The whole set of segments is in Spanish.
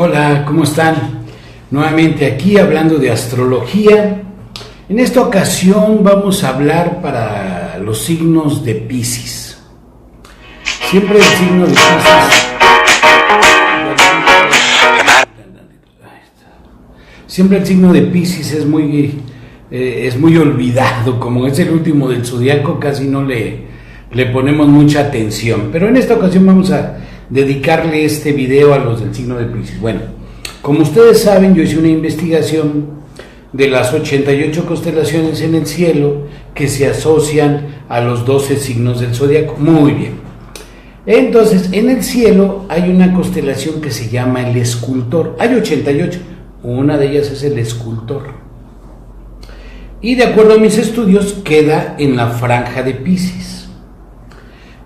Hola, ¿cómo están? Nuevamente aquí hablando de astrología. En esta ocasión vamos a hablar para los signos de Piscis. Siempre el signo de Piscis. Siempre el signo de Piscis es muy olvidado, como es el último del zodiaco, casi no le ponemos mucha atención. Pero en esta ocasión vamos a dedicarle este video a los del signo de Piscis. Bueno, como ustedes saben, yo hice una investigación de las 88 constelaciones en el cielo que se asocian a los 12 signos del zodiaco. Muy bien. Entonces, en el cielo hay una constelación que se llama el escultor. Hay 88, una de ellas es el escultor. Y de acuerdo a mis estudios, queda en la franja de Piscis.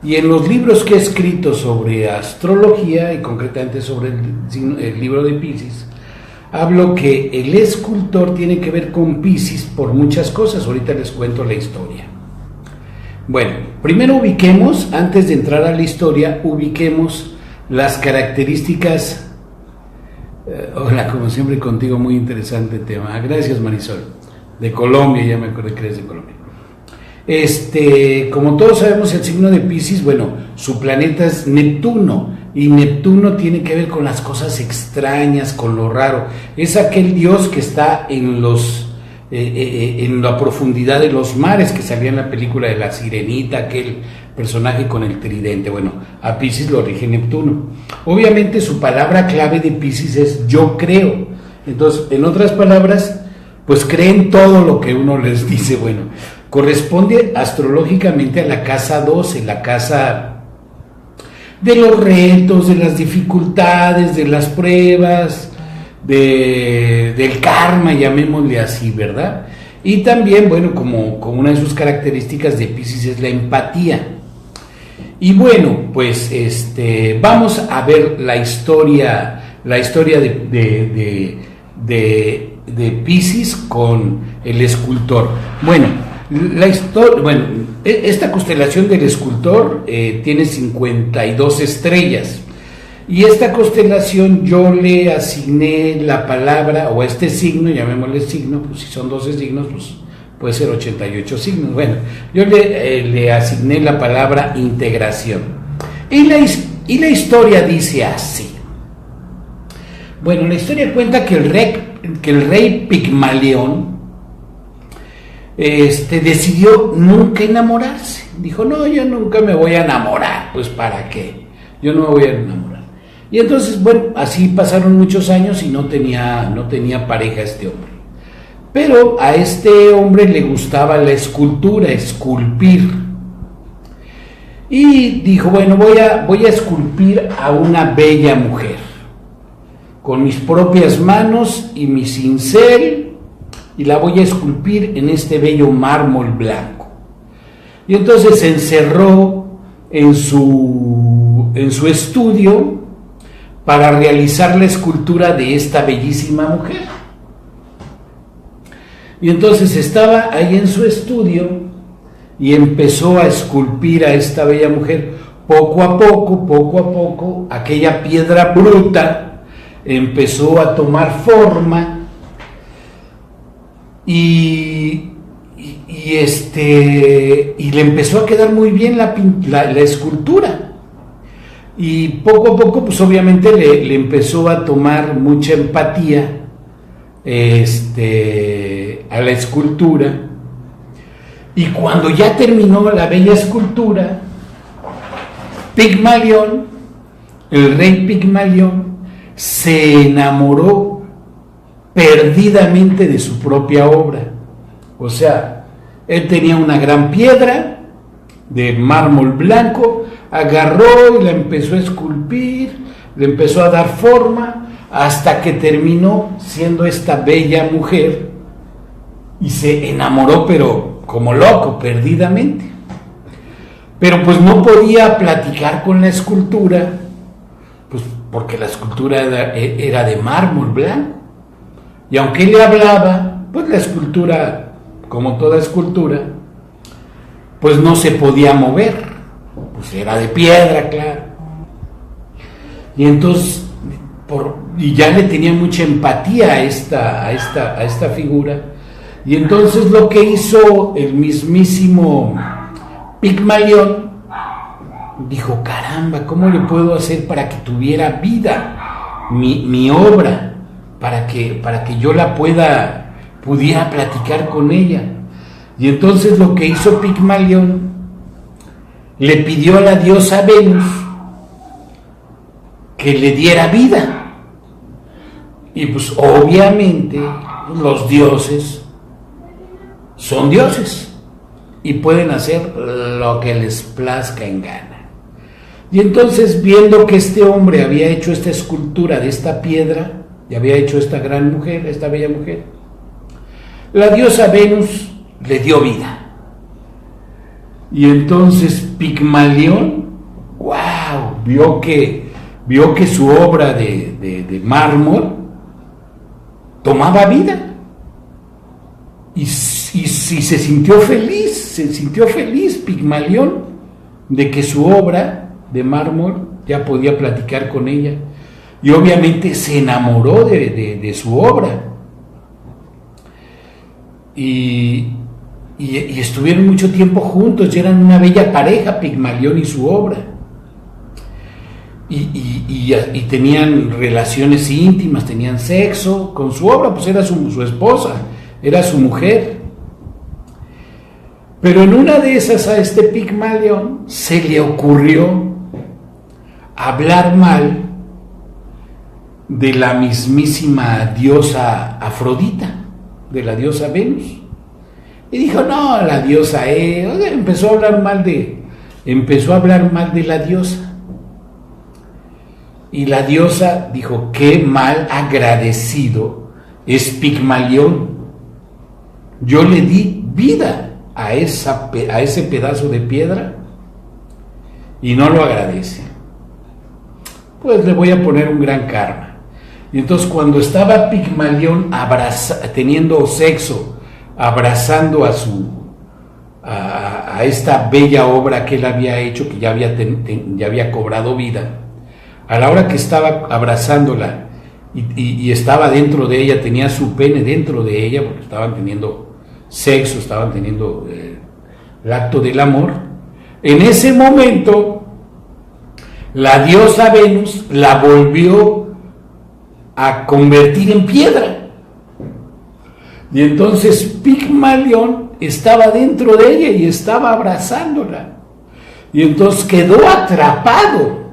Y en los libros que he escrito sobre astrología, y concretamente sobre el libro de Piscis, hablo que el escultor tiene que ver con Piscis por muchas cosas. Ahorita les cuento la historia. Bueno, primero ubiquemos, antes de entrar a la historia, ubiquemos las características. Hola, como siempre contigo, muy interesante tema. Gracias, Marisol. De Colombia, ya me acordé que eres de Colombia. Como todos sabemos, el signo de Piscis, bueno, su planeta es Neptuno, y Neptuno tiene que ver con las cosas extrañas, con lo raro. Es aquel dios que está en la profundidad de los mares, que salía en la película de La Sirenita, aquel personaje con el tridente. Bueno, a Piscis lo rige Neptuno. Obviamente su palabra clave de Piscis es yo creo. Entonces, en otras palabras, pues creen todo lo que uno les dice. Bueno, corresponde astrológicamente a la casa 12, la casa de los retos, de las dificultades, de las pruebas, del karma, llamémosle así, ¿verdad? Y también, bueno, como una de sus características de Piscis es la empatía. Y bueno, pues vamos a ver la historia de Piscis con el escultor. Bueno, esta constelación del escultor tiene 52 estrellas, y esta constelación yo le asigné la palabra, o este signo, llamémosle signo, pues si son 12 signos, pues puede ser 88 signos. Bueno, yo le asigné la palabra integración, y la historia dice así. Bueno, la historia cuenta que el rey Pigmalión decidió nunca enamorarse. Dijo, no, yo nunca me voy a enamorar. Pues ¿para qué? Yo no me voy a enamorar. Y entonces, bueno, así pasaron muchos años y no tenía pareja este hombre. Pero a este hombre le gustaba la escultura, esculpir. Y dijo, bueno, voy a esculpir a una bella mujer con mis propias manos y mi cincel, y la voy a esculpir en este bello mármol blanco. Y entonces se encerró en su estudio para realizar la escultura de esta bellísima mujer. Y entonces estaba ahí en su estudio y empezó a esculpir a esta bella mujer. Poco a poco, aquella piedra bruta empezó a tomar forma, y le empezó a quedar muy bien la escultura, y poco a poco, pues obviamente le empezó a tomar mucha empatía a la escultura. Y cuando ya terminó la bella escultura, Pigmalión, el rey Pigmalión, se enamoró perdidamente de su propia obra. O sea, él tenía una gran piedra de mármol blanco, agarró y la empezó a esculpir, le empezó a dar forma, hasta que terminó siendo esta bella mujer, y se enamoró, pero como loco, perdidamente. Pero pues no podía platicar con la escultura, pues porque la escultura era de mármol blanco. Y aunque él le hablaba, pues la escultura, como toda escultura, pues no se podía mover, pues era de piedra, claro. Y entonces y ya le tenía mucha empatía a esta figura. Y entonces lo que hizo el mismísimo Pigmalión, dijo: caramba, ¿cómo le puedo hacer para que tuviera vida mi obra? Para que yo la pudiera platicar con ella. Y entonces lo que hizo Pigmalión, le pidió a la diosa Venus que le diera vida. Y pues obviamente los dioses son dioses y pueden hacer lo que les plazca en gana. Y entonces, viendo que este hombre había hecho esta escultura de esta piedra y había hecho esta gran mujer, esta bella mujer, la diosa Venus le dio vida. Y entonces Pigmalión, wow, vio que su obra de mármol tomaba vida. Y se sintió feliz Pigmalión de que su obra de mármol ya podía platicar con ella. Y obviamente se enamoró de su obra. Y estuvieron mucho tiempo juntos, y eran una bella pareja, Pigmalión y su obra. Y tenían relaciones íntimas, tenían sexo con su obra, pues era su esposa, era su mujer. Pero en una de esas a este Pigmalión se le ocurrió hablar mal de la mismísima diosa Afrodita, de la diosa Venus. Y dijo: no, la diosa empezó a hablar mal de la diosa. Y la diosa dijo: qué mal agradecido es Pigmalión. Yo le di vida a ese pedazo de piedra y no lo agradece. Pues le voy a poner un gran karma. Y entonces, cuando estaba Pigmalión teniendo sexo, abrazando a esta bella obra que él había hecho, que ya había cobrado vida, a la hora que estaba abrazándola y estaba dentro de ella, tenía su pene dentro de ella, porque estaban teniendo sexo, estaban teniendo el acto del amor, en ese momento la diosa Venus la volvió a convertir en piedra. Y entonces Pigmalión estaba dentro de ella y estaba abrazándola. Y entonces quedó atrapado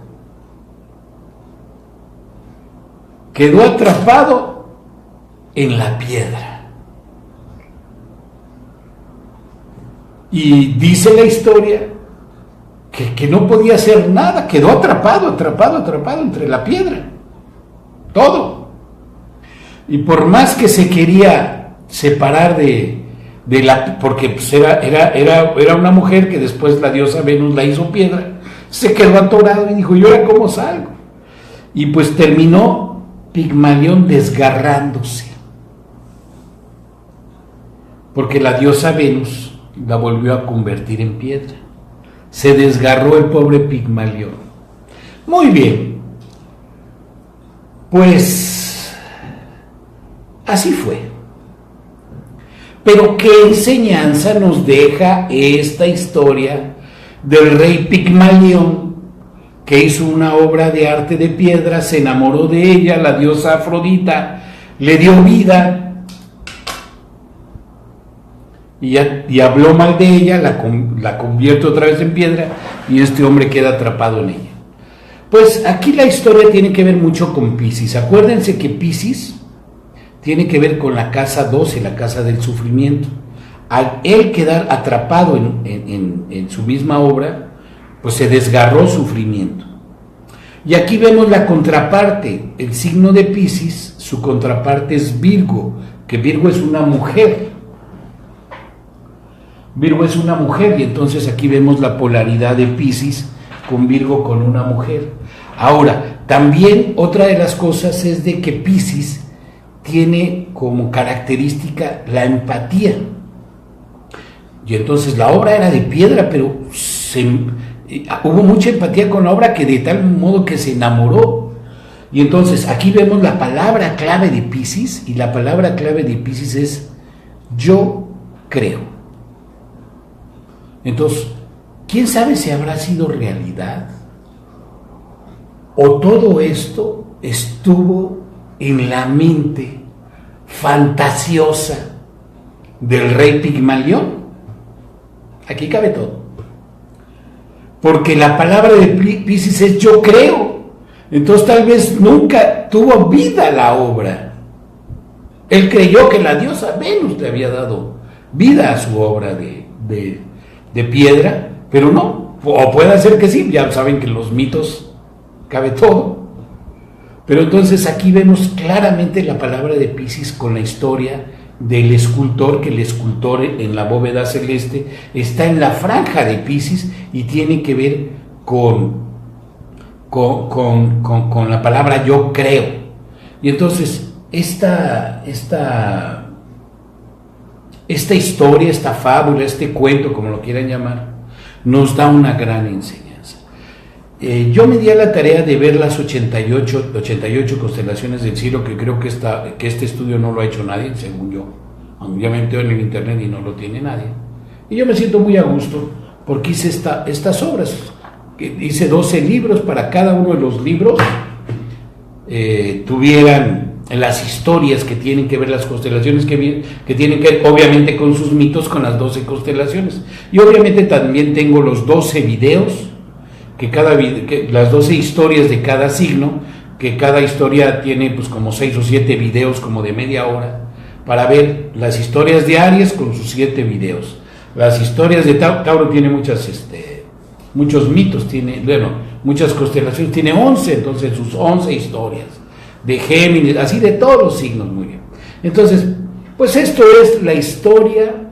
en la piedra. Y dice la historia que no podía hacer nada, quedó atrapado entre la piedra, todo. Y por más que se quería separar porque pues era una mujer que después la diosa Venus la hizo piedra, se quedó atorado y dijo: ¿y ahora cómo salgo? Y pues terminó Pigmalión desgarrándose, porque la diosa Venus la volvió a convertir en piedra. Se desgarró el pobre Pigmalión. Muy bien, pues así fue. Pero ¿qué enseñanza nos deja esta historia del rey Pigmalión, que hizo una obra de arte de piedra, se enamoró de ella, la diosa Afrodita le dio vida, y habló mal de ella, la convierte otra vez en piedra, y este hombre queda atrapado en ella? Pues aquí la historia tiene que ver mucho con Piscis. Acuérdense que Piscis tiene que ver con la casa 12, la casa del sufrimiento. Al él quedar atrapado en su misma obra, pues se desgarró sufrimiento. Y aquí vemos la contraparte, el signo de Piscis, su contraparte es Virgo, que Virgo es una mujer. Virgo es una mujer, y entonces aquí vemos la polaridad de Piscis con Virgo, con una mujer. Ahora, también otra de las cosas es de que Piscis tiene como característica la empatía. Y entonces la obra era de piedra, pero hubo mucha empatía con la obra, que de tal modo que se enamoró. Y entonces aquí vemos la palabra clave de Piscis, y la palabra clave de Piscis es yo creo. Entonces, ¿quién sabe si habrá sido realidad? ¿O todo esto estuvo en la mente fantasiosa del rey Pigmalión? Aquí cabe todo. Porque la palabra de Piscis es yo creo. Entonces tal vez nunca tuvo vida la obra. Él creyó que la diosa Venus le había dado vida a su obra de piedra, pero no. O puede ser que sí, ya saben que en los mitos cabe todo. Pero entonces aquí vemos claramente la palabra de Piscis con la historia del escultor, que el escultor en la bóveda celeste está en la franja de Piscis y tiene que ver con la palabra yo creo. Y entonces esta historia, esta fábula, este cuento, como lo quieran llamar, nos da una gran enseñanza. Yo me di a la tarea de ver las 88 constelaciones del cielo, que creo que este estudio no lo ha hecho nadie, según yo. Ya me metí en el internet y no lo tiene nadie. Y yo me siento muy a gusto porque hice estas obras. Hice 12 libros, para cada uno de los libros tuvieran las historias que tienen que ver, las constelaciones que tienen que ver, obviamente, con sus mitos, con las 12 constelaciones. Y obviamente también tengo los 12 videos, las 12 historias de cada signo, que cada historia tiene pues como 6 o 7 videos como de media hora, para ver las historias de Aries con sus 7 videos. Las historias de Tauro tiene muchos mitos, muchas constelaciones, tiene 11, entonces sus 11 historias. De Géminis, así de todos los signos, muy bien. Entonces, pues esto es la historia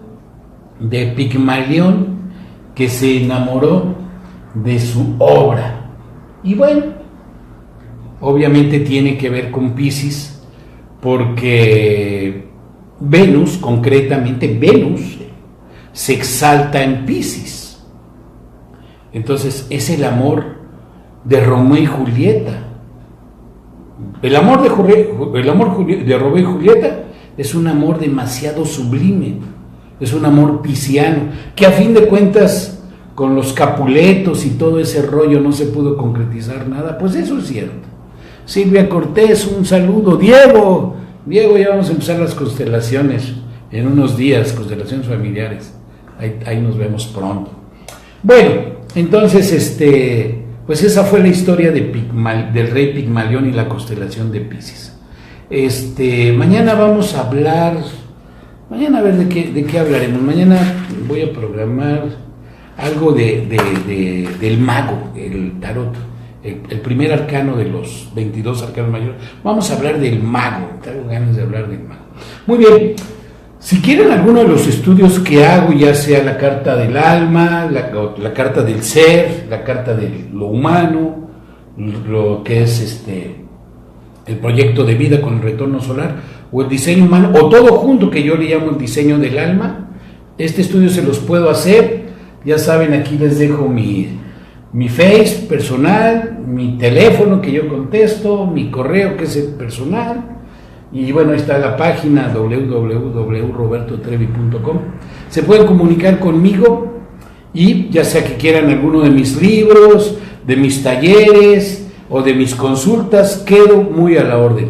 de Pigmalión, que se enamoró de su obra. Y bueno, obviamente tiene que ver con Piscis, porque Venus, concretamente Venus, se exalta en Piscis. Entonces es el amor de Romeo y Julieta. El amor de Romeo y Julieta es un amor demasiado sublime, es un amor pisciano, que a fin de cuentas con los Capuletos y todo ese rollo no se pudo concretizar nada. Pues eso es cierto. Silvia Cortés, un saludo. Diego, ya vamos a empezar las constelaciones en unos días, constelaciones familiares. Ahí nos vemos pronto. Bueno, entonces pues esa fue la historia del rey Pigmalión y la constelación de Piscis. Mañana vamos a hablar, mañana a ver de qué hablaremos. Mañana voy a programar algo del mago, el tarot, el primer arcano de los 22 arcanos mayores. Vamos a hablar del mago, tengo ganas de hablar del mago. Muy bien. Si quieren alguno de los estudios que hago, ya sea la carta del alma, la carta del ser, la carta de lo humano, lo que es el proyecto de vida con el retorno solar, o el diseño humano, o todo junto, que yo le llamo el diseño del alma, este estudio se los puedo hacer. Ya saben, aquí les dejo mi face personal, mi teléfono que yo contesto, mi correo que es el personal. Y bueno, ahí está la página www.robertotrevi.com. Se pueden comunicar conmigo, y ya sea que quieran alguno de mis libros, de mis talleres o de mis consultas, quedo muy a la orden.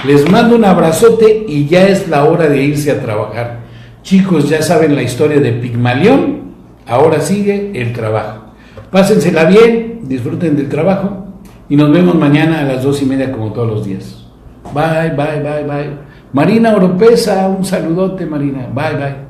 Les mando un abrazote y ya es la hora de irse a trabajar. Chicos, ya saben la historia de Pigmalión, ahora sigue el trabajo. Pásensela bien, disfruten del trabajo y nos vemos mañana a las 2:30 como todos los días. Bye. Marina Oropesa, un saludote, Marina. Bye.